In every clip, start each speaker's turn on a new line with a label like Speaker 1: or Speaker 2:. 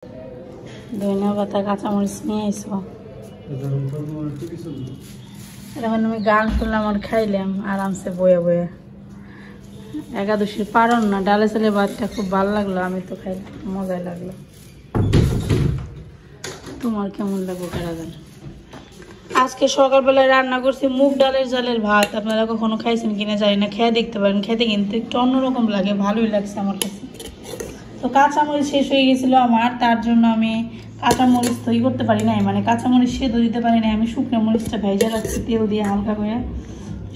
Speaker 1: ধনিয়া পাতা কাঁচামরিচ নিয়ে এসো। এখন আমি গান শুনলাম আর খাইলাম আরামসে বয়ে বয়ে। একাদশীর পারন না, ডালে চালে ভাতটা খুব ভালো লাগলো, আমি তো খাই মজাই লাগলো। তোমার কেমন লাগলো কারা জানে। আজকে সকালবেলায় রান্না করছি মুগ ডালের জালের ভাত। আপনারা কখনো খাইছেন কিনা জানি না, খেয়ে দেখতে পারেন। খেতে কিন্তু একটু অন্যরকম লাগে, ভালোই লাগছে আমার কাছে। তো কাঁচামরিচ শেষ হয়ে গেছিলো আমার, তার জন্য আমি কাঁচামরিচ তৈরি করতে পারি নাই, মানে কাঁচামরিচ সেদ্ধ দিতে পারি নাই। আমি শুকনো মরিচটা ভেজে রাখছি তেল দিয়ে হালকা করে,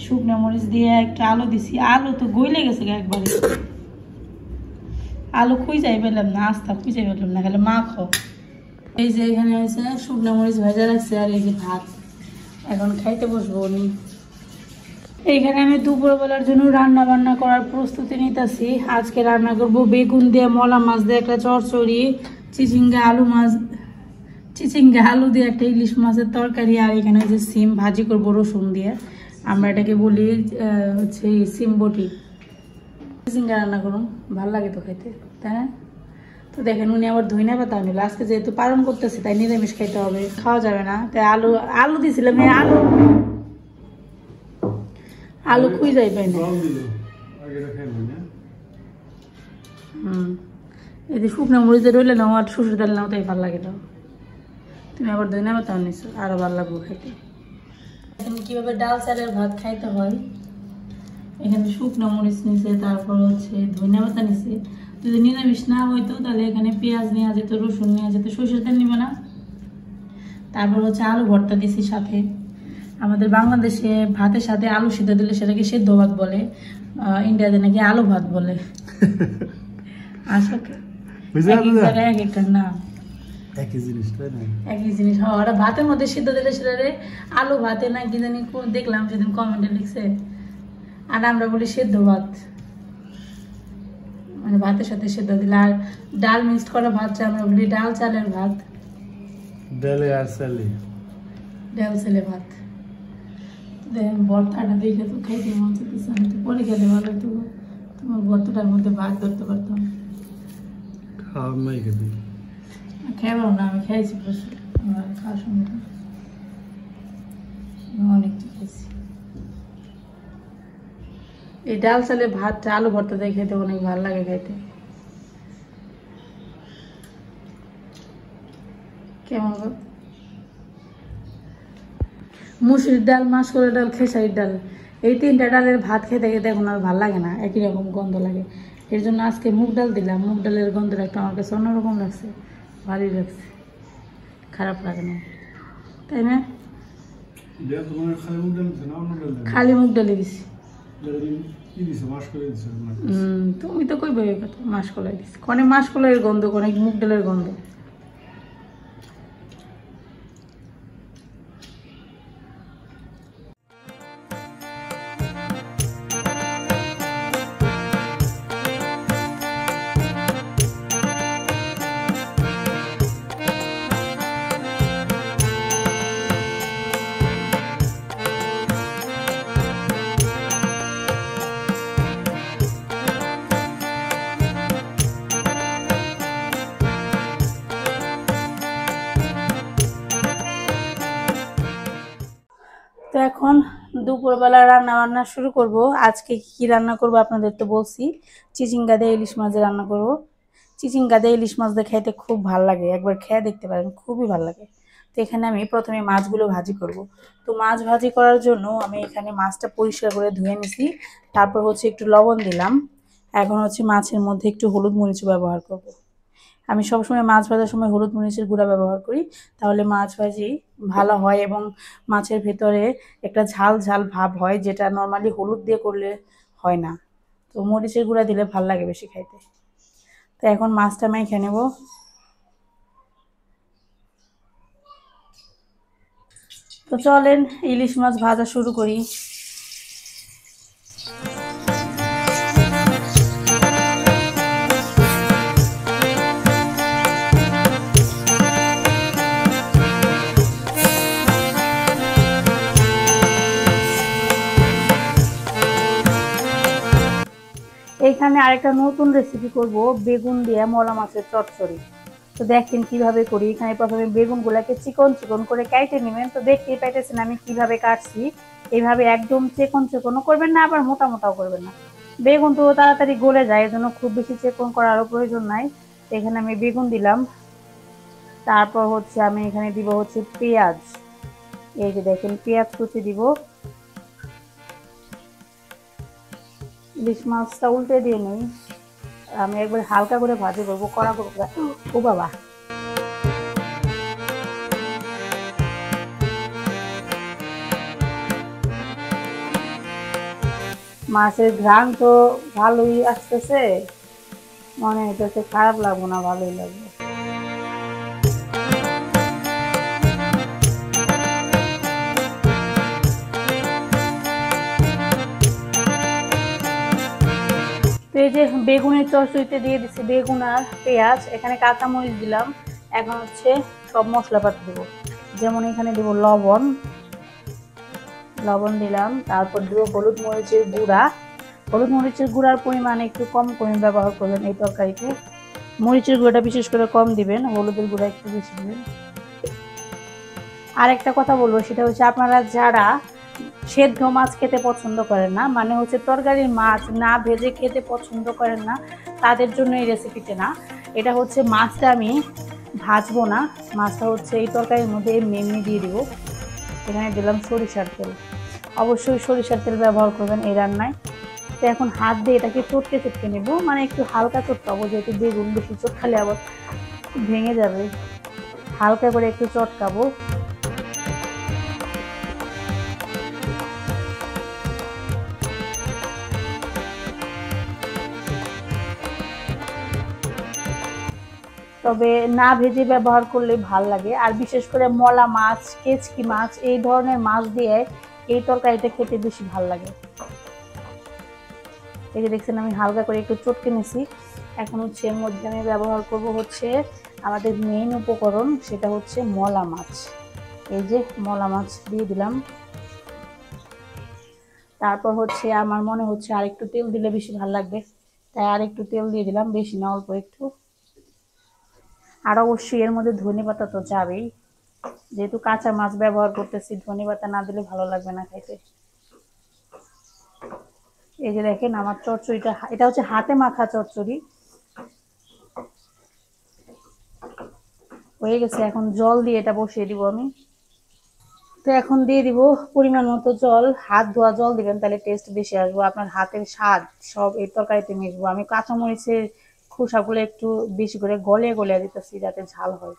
Speaker 1: শুকনো মরিচ দিয়ে একটা আলু দিছি। আলু তো গইলে গেছে একবারে, আলু খুঁজেই পেলাম না, আস্তা খুঁজেই পেলাম না, খালি মাখো। এই যে এখানে হয়েছে শুকনো মরিচ ভেজে রাখছে, আর এই যে ভাত। এখন খাইতে বসবো নি। এইখানে আমি দুপুরবেলার জন্য রান্না বান্না করার প্রস্তুতি নিতেছি। আজকে রান্না করব বেগুন দিয়ে মলা মাছ দিয়ে একটা চচ্চড়ি, চিচিঙ্গা আলু দিয়ে একটা ইলিশ মাছের তরকারি, আর এখানে হচ্ছে সিম ভাজি করবো রসুন দিয়ে। আমরা এটাকে বলি হচ্ছে সিম বটি। চিচিঙ্গা রান্না করুন, ভালো লাগে তো খাইতে, তাই না? তো দেখেন উনি আবার ধনিয়া পাতা আনলো। আজকে যেহেতু পালন করতেছে তাই নিরামিষ খাইতে হবে, খাওয়া যাবে না। তাই আলু দিয়েছিলাম, আলু খুঁই যাই পাই না। এই যে শুকনো মরিচে রইলে না, আর শ্বশুর ডাল নাও তাই ভালো লাগে না। তুমি আবার ধনিয়া পাতা আনিছো, আরো ভালো লাগবো খাইতে। এখন কিভাবে ডাল চালের ভাত খাইতে হয়, এখানে শুকনো মরিচ নিছে, তারপর হচ্ছে ধনিয়া পাতা নিছে। যদি নিরামিষ না হইতো তাহলে এখানে পেঁয়াজ নেওয়া যেত, রসুন নেওয়া যেত, সরষের তেল নিবে না। তারপর হচ্ছে আলু ভর্তা দিছি সাথে। আমাদের বাংলাদেশে ভাতের সাথে আলু সিদ্ধ দিলে সেটাকে সেদ্ধ ভাত বলে, ইন্ডিয়াতে নাকি আলু ভাত বলে। আসলে এক একটা নাম, একই জিনিস। ওরা ভাতের মধ্যে সিদ্ধ দিলে সেটারে আলু ভাতে না কি জানি দেখলাম সেদিন কমেন্টে লিখছে। আর আমরা বলি সেদ্ধ ভাত, মানে ভাতের সাথে সেদ্ধ দিলে। আর ডাল মিক্সড করা ভাত আমরা বলি ডাল চালের ভাত, ডাল চালে ভাত। দেখেন ভর্তাটা দেখে তো খাইতে মন চাইতেছে। আমি তো পরে খেলে ভালো হতো, তোমার ভর্তাটার মধ্যে ভাত ধরতে পারতাম। খাইবাও না, আমি খাইছি প্রচুর, আমার খাওয়ার সময় অনেকটা খাইছি। এই ডাল চালে ভাতটা আলু ভর্তা দিয়ে খেতে অনেক ভালো লাগে খাইতে। কেমন গো? মুসুরির ডাল, মাসকলাইর ডাল, খেসারির ডাল, এই তিনটা ডালের ভাত খেতে খেতে এখন আর ভালো লাগে না, একই রকম গন্ধ লাগে। এর জন্য আজকে মুগ ডাল দিলাম। মুগ ডালের গন্ধটা একটা আমার কাছে অন্যরকম লাগছে, ভালোই লাগছে, খারাপ লাগে না, তাই না? খালি মুগ ডালে দিছি। তুমি তো কই বই কথা মাসকলাই দিছি, কনে মাসকলাইয়ের গন্ধ, কনে মুগ ডালের গন্ধ। তো এখন দুপুরবেলা রান্না বান্না শুরু করব। আজকে কি রান্না করব আপনাদের তো বলছি, চিচিঙ্গা দিয়ে ইলিশ মাছ রান্না করব। চিচিঙ্গা দিয়ে ইলিশ মাছ দিয়ে খাইতে খুব ভালো লাগে, একবার খেয়ে দেখতে পারেন, খুবই ভালো লাগে। তো এখানে আমি প্রথমে মাছগুলো ভাজি করব। তো মাছ ভাজি করার জন্য আমি এখানে মাছটা পরিষ্কার করে ধুয়ে নিছি, তারপর হচ্ছে একটু লবণ দিলাম। এখন হচ্ছে মাছের মধ্যে একটু হলুদ মরিচ ব্যবহার করব। আমি সবসময় মাছ ভাজার সময় হলুদ মরিচের গুঁড়া ব্যবহার করি, তাহলে মাছ ভাজি ভালো হয় এবং মাছের ভেতরে একটা ঝাল ঝাল ভাব হয়, যেটা নর্মালি হলুদ দিয়ে করলে হয় না। তো মরিচের গুঁড়া দিলে ভাল লাগে বেশি খাইতে। তো এখন মাছটা মেখে নেব। তো চলেন ইলিশ মাছ ভাজা শুরু করি। এইখানে আরেকটা নতুন রেসিপি করব, বেগুন দিয়ে মলা মাছের চচ্চড়ি। তো দেখেন কিভাবে করি। এখানে প্রথমে বেগুনগুলোকে চিকন চিকন করে কেটে নেবেন। তো দেখতেই পাইতেছেন আমি কিভাবে কাটছি। এইভাবে একদম চিকন চিকনও করবেন না, আবার মোটা মোটাও করবেন না। বেগুন তো তাড়াতাড়ি গলে যায়, এজন্য খুব বেশি চিকন করারও প্রয়োজন নাই। এখানে আমি বেগুন দিলাম, তারপর হচ্ছে আমি এখানে দিব হচ্ছে পেঁয়াজ। এই যে দেখেন পেঁয়াজ কুচি দিব। ইলিশ মাছটা উল্টে দিয়ে নেই, আমি একবার হালকা করে ভাজি করবো, কড়া করবো। ও বাবা, মাছের ঘ্রাণ তো ভালোই আসতেছে, মনে হইতেছে খারাপ লাগবো না, ভালোই লাগবে। তো এই যে বেগুনের চচ্চড়িতে দিয়ে দিচ্ছি বেগুন আর পেঁয়াজ, এখানে কাঁচামরিচ দিলাম। এখন হচ্ছে সব মশলাপাতি দেবো, যেমন এখানে দেবো লবণ, লবণ দিলাম। তারপর দেবো হলুদ মরিচের গুঁড়া। হলুদ মরিচের গুঁড়ার পরিমাণ একটু কম করে ব্যবহার করবেন এই তরকারিতে। মরিচের গুঁড়াটা বিশেষ করে কম দিবেন, হলুদের গুঁড়া একটু বেশি দিবেন। আর একটা কথা বলবো, সেটা হচ্ছে আপনারা যারা সেদ্ধ মাছ খেতে পছন্দ করেন না, মানে হচ্ছে তরকারির মাছ না ভেজে খেতে পছন্দ করেন না, তাদের জন্য এই রেসিপিটা না। এটা হচ্ছে মাছটা আমি ভাজবো না, মাছটা হচ্ছে এই তরকারির মধ্যে এমনি এমনি দিয়ে দিব। এখানে দিলাম সরিষার তেল, অবশ্যই সরিষার তেল ব্যবহার করবেন এই রান্নায়। তো এখন হাত দিয়ে এটাকে চটকে চটকে নেব, মানে একটু হালকা চটকাবো, যেহেতু বেগুন বেশি চটকালে আবার ভেঙে যাবে। হালকা করে একটু চটকাবো। তবে না ভেজে ব্যবহার করলে ভাল লাগে, আর বিশেষ করে মলা মাছ, কেচকি মাছ, এই ধরনের মাছ দিয়ে এই তরকারিটা খেতে বেশি ভাল লাগে। এই যে দেখছেন আমি হালকা করে একটু চটকে নিছি। এখন হচ্ছে এর মধ্যে আমি ব্যবহার করব হচ্ছে আমাদের মেইন উপকরণ, সেটা হচ্ছে মলা মাছ। এই যে মলা মাছ দিয়ে দিলাম। তারপর হচ্ছে আমার মনে হচ্ছে আর একটু তেল দিলে বেশি ভালো লাগবে, তাই আর একটু তেল দিয়ে দিলাম, বেশি না অল্প একটু। আর অবশ্যই এর মধ্যে ধনেপাতা তো যাবেই, যেহেতু কাঁচা মাছ ব্যবহার করতেছি, ধনেপাতা না দিলে ভালো লাগবে না খাইতে। এই যে দেখেন আমার চচ্চড়িটা, এটা হচ্ছে হাতে মাখা চচ্চড়ি হয়ে গেছে। এখন জল দিয়ে এটা বসিয়ে দিব আমি। তো এখন দিয়ে দিব পরিমাণ মতো জল, হাত ধোয়া জল দিবেন, তাহলে টেস্ট বেশি আসবে, আপনার হাতের স্বাদ সব এই তরকারিতে মিশবো। আমি কাঁচামরিচের খোসাগুলো একটু বেশি করে গলে গলে দিতেছি, যাতে ঝাল হয়।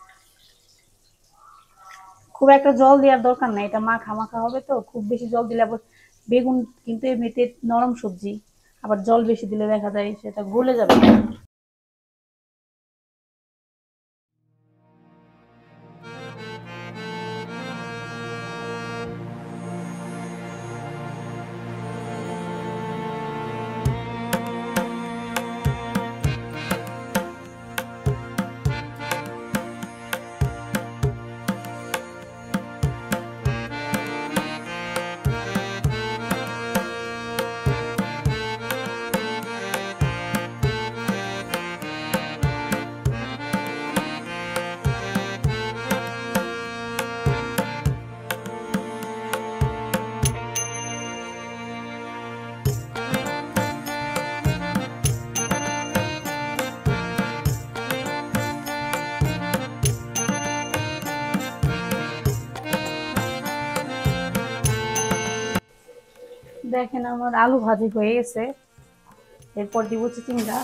Speaker 1: খুব একটা জল দেওয়ার দরকার নাই, এটা মাখা মাখা হবে, তো খুব বেশি জল দিলে আবার বেগুন কিন্তু এমনিতে নরম সবজি, আবার জল বেশি দিলে দেখা যায় সেটা গলে যাবে। দেখেন আমার আলু ভাজি হয়ে গেছে, এরপর দিব চিচিঙ্গা।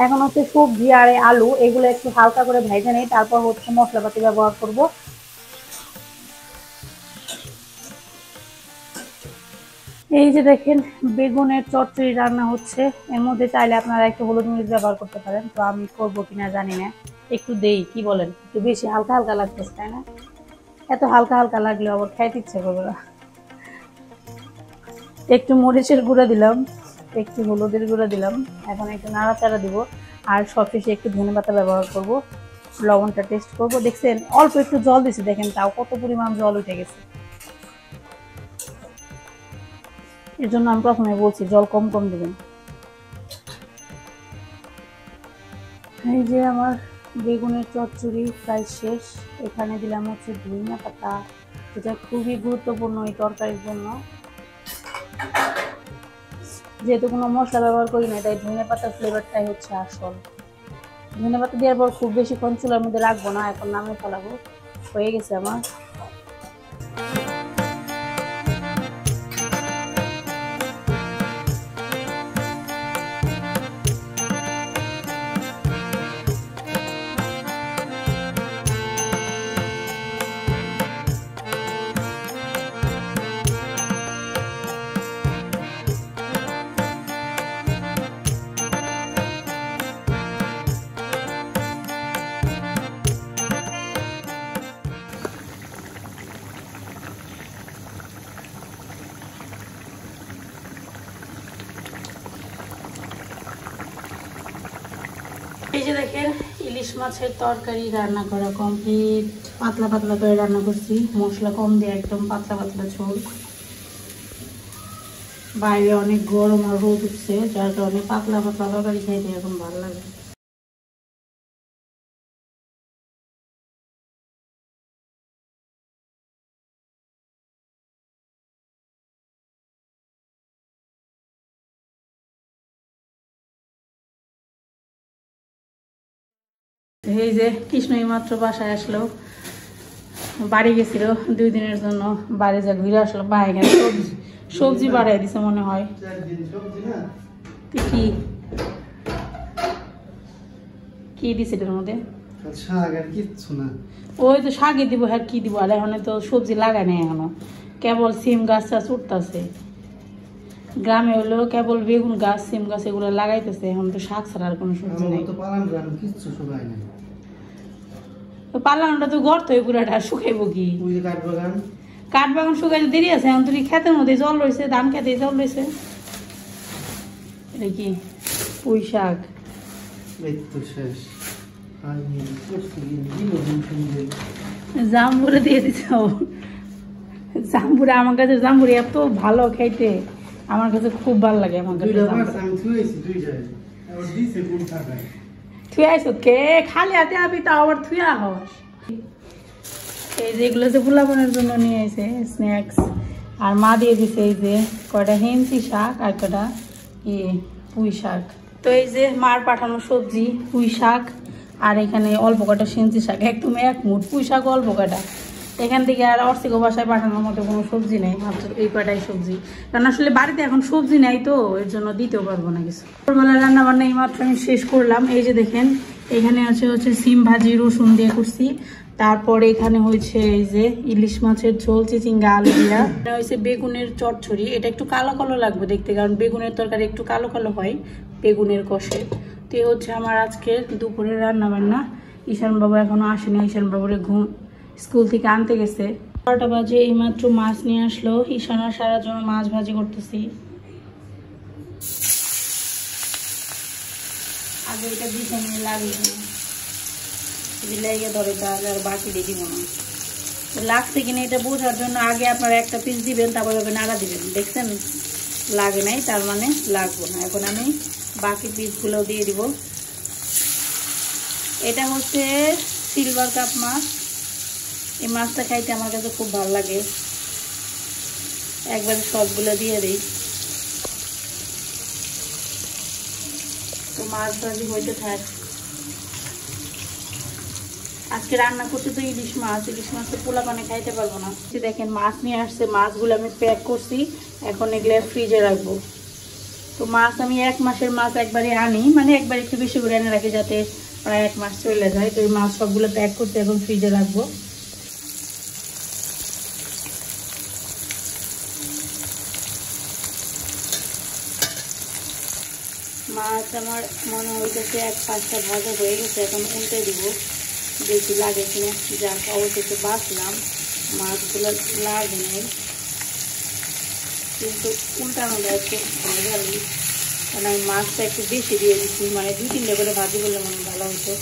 Speaker 1: এখন হচ্ছে সবজি আর আলু এগুলো একটু হালকা করে ভেজে নেই, তারপর হচ্ছে মশলাপাতি ব্যবহার করব। এই যে দেখেন বেগুনের চচ্চড়ি রান্না হচ্ছে, এর মধ্যে চাইলে আপনারা একটু হলুদ মরিচ ব্যবহার করতে পারেন, তো আমি করবো কিনা জানি না। একটু দেই, কি বলেন? একটু বেশি হালকা হালকা লাগতেছে, তাই না? এত হালকা হালকা লাগলে আবার খাইতে ইচ্ছে করবে না। একটু মরিচের গুঁড়া দিলাম, একটু হলুদের গুঁড়া দিলাম। এখন একটু নাড়াচাড়া দিব, আর সবশেষে একটু ধনেপাতা ব্যবহার করব। লবণটা টেস্ট করব। দেখছেন অল্প একটু জল দিছি, দেখেন তাও কত পরিমাণ জল উঠে গেছে। এর জন্য আমি প্রথমে বলছি জল কম কম দিবেন। এই যে আমার বেগুনের চচ্চড়ি প্রায় শেষ। এখানে দিলাম হচ্ছে ধনিয়া পাতা, এটা খুবই গুরুত্বপূর্ণ এই তরকারির জন্য। যেহেতু কোনো মশলা ব্যবহার করি না, তাই ধনিয়া পাতার ফ্লেভারটাই হচ্ছে আসল। ধনিয়া পাতা দেওয়ার পর খুব বেশিক্ষণ চুলার মধ্যে রাখবো না, এখন নামিয়ে ফেলাবো। হয়ে গেছে আমার। এই যে দেখেন ইলিশ মাছের তরকারি রান্না করা কমপ্লিট। পাতলা পাতলা করে রান্না করছি, মশলা কম দিয়ে একদম পাতলা পাতলা ঝোল। বাইরে অনেক গরম আর রোদ উঠছে, যার কারণে পাতলা পাতলা তরকারি খাইতে এখন ভালো লাগে। এই যে কৃষ্ণই মাত্র বাসায় আসলো, বাড়ি গেছিল 2 দিনের জন্য। বাড়ি যা ঘুরে আসলো, বাইরে সবজি বাড়াই দিছে মনে হয়। কি কি দিছে এটার মধ্যে? ওই তো শাকে দিব, হ্যাঁ কি দিব। আর এখন তো সবজি লাগাই নাই এখনো, কেবল সিম গাছ টাছ উঠতেছে। গ্রামে হলো কেবল বেগুন গাছ, সিম গাছ এগুলো লাগাইতেছে। এখন তো শাক ছাড়া আর কোনো সবজি নেই। পালানটা তো গর্ত হয়ে পুরাটা, শুকাইবো কি? কাঠ বাগান শুকাইতে দেরি আছে। এখন তুই ক্ষেতের মধ্যে জল রয়েছে, ধান খেতে জল রয়েছে। এটা কি পুঁই শাক? জাম্বুরা দিয়ে দিচ্ছে। জাম্বুরা আমার কাছে, জাম্বুরা এত ভালো খাইতে, আমার কাছে খুব ভালো লাগে। আমার কাছে থুয়ে আইস কে খালি হাতে আবি, তা আবার থুয়া হস। এই যে এগুলো যে পোলাপানের জন্য নিয়ে আসে স্ন্যাক্স, আর মা দিয়ে দিছে এই যে কয়টা হেন্সি শাক আর কয়টা পুঁই শাক। তো এই যে মার পাঠানো সবজি পুঁই শাক, আর এখানে অল্প কটা সেন্সি শাক, একদম এক মুঠ। পুঁই শাক অল্প কটা, এখান থেকে আর অর্থিক বাসায় পাঠানোর মতো কোনো সবজি নেই, মাত্র এই কটাই সবজি। কারণ আসলে বাড়িতে এখন সবজি নেই, তো এর জন্য দিতেও পারবো না কিছু। সকালবেলা রান্না বান্না এই মাত্র আমি শেষ করলাম। এই যে দেখেন এখানে হচ্ছে সিম ভাজি রসুন দিয়ে করছি। তারপরে এখানে হয়েছে এই যে ইলিশ মাছের ঝোল, চিচিঙ্গা আলু দিয়া। এটা হয়েছে বেগুনের চচ্চড়ি। এটা একটু কালো কালো লাগবে দেখতে, কারণ বেগুনের তরকারি একটু কালো কালো হয় বেগুনের কষে। তো এই হচ্ছে আমার আজকের দুপুরের রান্না বান্না। ঈশান বাবু এখনো আসেনি, ঈশান বাবুরে স্কুল থেকে আনতে গেছে। 12টা বাজে, এই মাত্র মাছ নিয়ে আসলো। ঈশানা সারা জন্য মাছ ভাজি করতেছি। আগে এটা দিতে নিয়ে লাগিয়ে দিলে ধরে, তাহলে আর বাকি দিয়ে দিব না। লাগছে কিনা এটা বোঝার জন্য আগে আপনারা একটা পিস দিবেন, তারপর নাড়া দিবেন। দেখছেন লাগে নাই, তার মানে লাগবো না। এখন আমি বাকি পিসগুলো দিয়ে দিব। এটা হচ্ছে সিলভার কাপ মাছ। এই মাছটা খাইতে আমার কাছে খুব ভালো লাগে, একবারে সবগুলো দিয়ে দিই। তো মাছ ভাজি হইতে থাক। আজকে রান্না করতে তো ইলিশ মাছ। ইলিশ মাছ তো পোলা পানে খাইতে পারবো না। দেখেন মাছ নিয়ে আসছে, মাছগুলো আমি প্যাক করছি, এখন এগুলো ফ্রিজে রাখবো। তো মাছ আমি 1 মাসের মাছ একবারে আনি, মানে একবার একটু বেশি করে এনে রাখি, যাতে প্রায় 1 মাস চলে যায়। তো এই মাছ সবগুলো প্যাক করতে এখন ফ্রিজে রাখবো। মাছ আমার মনে হইতেছে 1 পাশটা ভাজা হয়ে গেছে, এখন উল্টে দিব, দেখি লাগে কিনা। যাক অবশেষে বাছলাম, মাছগুলো লাগে নেই, কিন্তু উল্টানো যাচ্ছে হয়ে গেল। কারণ আমি মাছটা একটু বেশি দিয়ে দিচ্ছি, মানে 2-3টা করে ভাজি করলে মনে ভালো হতো।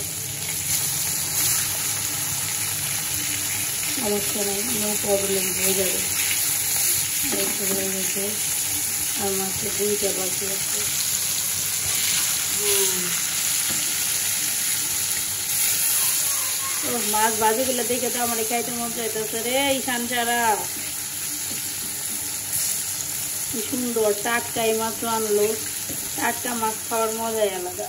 Speaker 1: অবশ্যই নেই, নো প্রবলেম, হয়ে যাবে। হয়ে গেছে, আর মাত্র 2টা বাকি আছে। ও মাছ ভাজিগুলো দেখে তো আমার খাইতে মন চাইতেছে রে ঈশান ছাড়া। কি সুন্দর টাটকাই মাছ আনলো, টাটকা মাছ খাওয়ার মজাই আলাদা।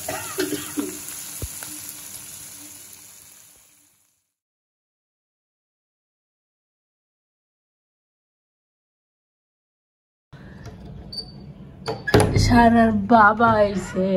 Speaker 1: সারার বাবা আইছে।